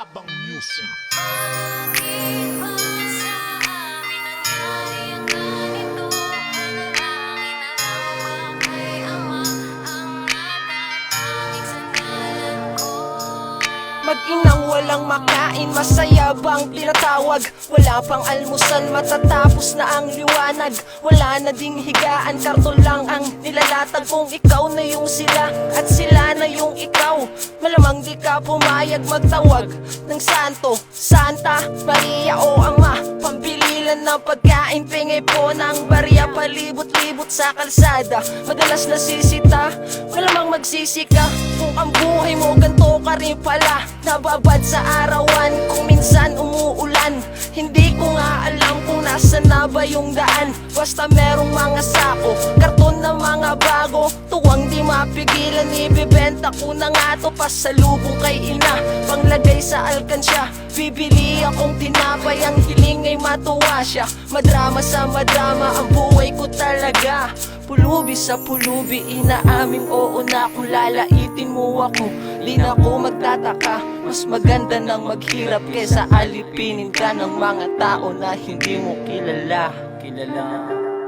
Tabang Music. Bakit ba sa amin nangyari ang ganito? Manalangin na lang ba kay Ama ang natatanging sandalan ko? Mag-inang walang makain, masaya bang tinatawag? Wala pang almusal, matatapos na ang liwanag. Wala na ding higaan, karton lang ang nilalatag. Kung ikaw na yung sila at sila na yung ikaw, malamang di ka pumayag magtawag ng santo, Santa Maria o Ama. Pambililan ng pagkain, pingay po ng barya, palibot-libot sa kalsada. Madalas nasisita, malamang magsisika. Kung ang buhay mo ganto ka rin pala, nababad sa arawan kung minsan umuulan. Hindi ko nga alam kung nasa na ba yung daan. Basta merong mga sako, karton na mga bago, tuwang di mapigilan. Ibibenta ko na nga to, pasalubong kay ina, panglagay sa alkansya. Bibili akong tinapay, ang hiling ay matuwa siya. Madrama sa madrama, ang buhay ko talaga. Pulubi sa pulubi, inaaming oo na kung lalaitin mo ako. Di na ako magtataka, mas maganda nang maghirap kesa alipinin ka ng mga tao na hindi mo kilala.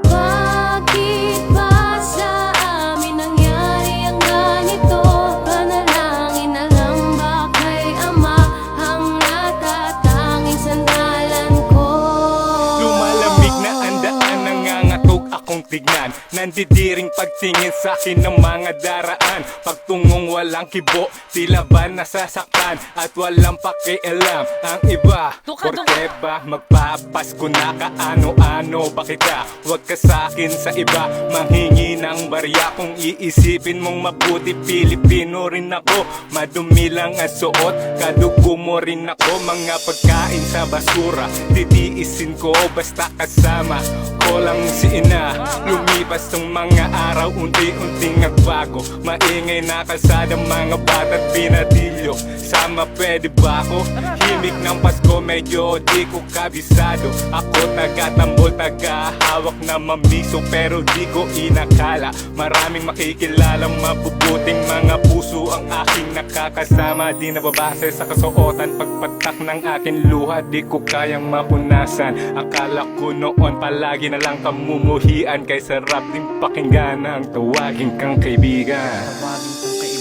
Bakit ba sa amin nangyari ang ganito? Panalangin na lang ba kay Ama ang natatanging sandalan ko? Lumalamig na ang daan, nangangatog akong tignan. Nandidiring pagtingin sa akin ng mga daraan. Pagtungong walang kibo, tila ba nasasaktan at walang pakialam ang iba. Porke ba magpapasko na kaano-ano? Bakit ka wag ka sa'kin sa iba manghingi ng barya? Kung iisipin mong mabuti, Pilipino rin ako. Madumi lang ang suot, kadugo mo rin ako. Mga pagkain sa basura, titiisin ko basta kasama ko lang si ina. Lumipas ng mga araw, unti-unting nagbago. Maingay na kalsada, mga bata't pinadilyo. Sama pwede ba ako? Himik ng Pasko, medyo di ko kabisado. Ako taga-tambol, taga-hawak na mamiso, pero di ko inakala maraming makikilalang mabubuting mga puso ang aking nakakasama. Di nababase sa kasuotan, pagpatak ng aking luha, di ko kayang mapunasan. Akala ko noon palagi na lang kamumuhian, kay sarap din pakinggan ang tawagin kang kaibigan.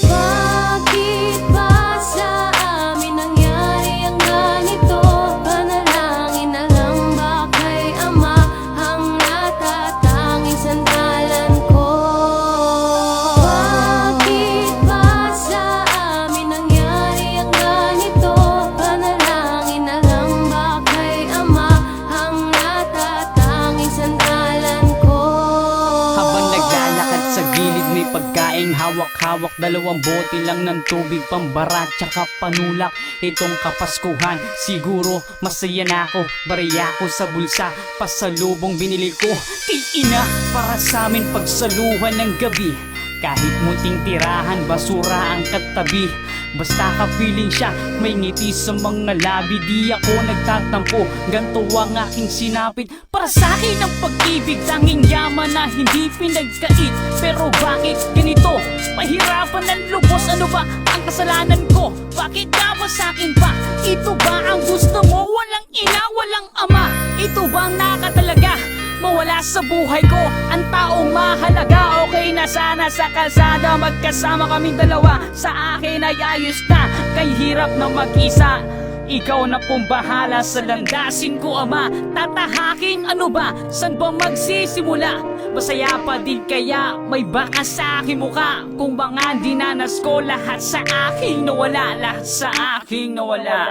Bakit ba sa amin nangyari ang ganito? Panalangin na lang ba kay Ama ang natatanging sandalan ko? Bakit ba sa amin nangyari ang ganito? Panalangin na lang ba kay Ama ang natatanging sandalan ko? Habang naglalakad sa gilid may pagkain, hawak-hawak, dalawang bote lang ng tubig, pambara tsaka panulak. Itong kapaskuhan, siguro masaya na ako. Barya ko sa bulsa, pasalubong binili ko kay ina para sa amin pagsaluhan ng gabi. Kahit munting tirahan, basura ang katabi, basta kapiling siya, may ngiti sa mga labi. Di ako nagtatampo, ganto ang aking sinapit. Para sa akin ang pag-ibig, tanging yaman na hindi pinagkait. Pero bakit ganito? Pahirapan ng lubos, ano ba ang kasalanan ko? Bakit ka ba sa akin pa? Ito ba ang gusto mo? Walang ina, walang ama. Ito ba ang nakatalaga? Mawala sa buhay ko ang taong mahalaga. Okay na sana sa kalsada, magkasama kaming dalawa. Sa akin ay ayos na, kay hirap na mag-isa. Ikaw na pong bahala sa landasin ko, Ama. Tatahaking ano ba? San ba magsisimula? Masaya pa din kaya may baka sa aking muka? Kung mga dinanas ko, lahat sa aking nawala. Lahat sa aking nawala.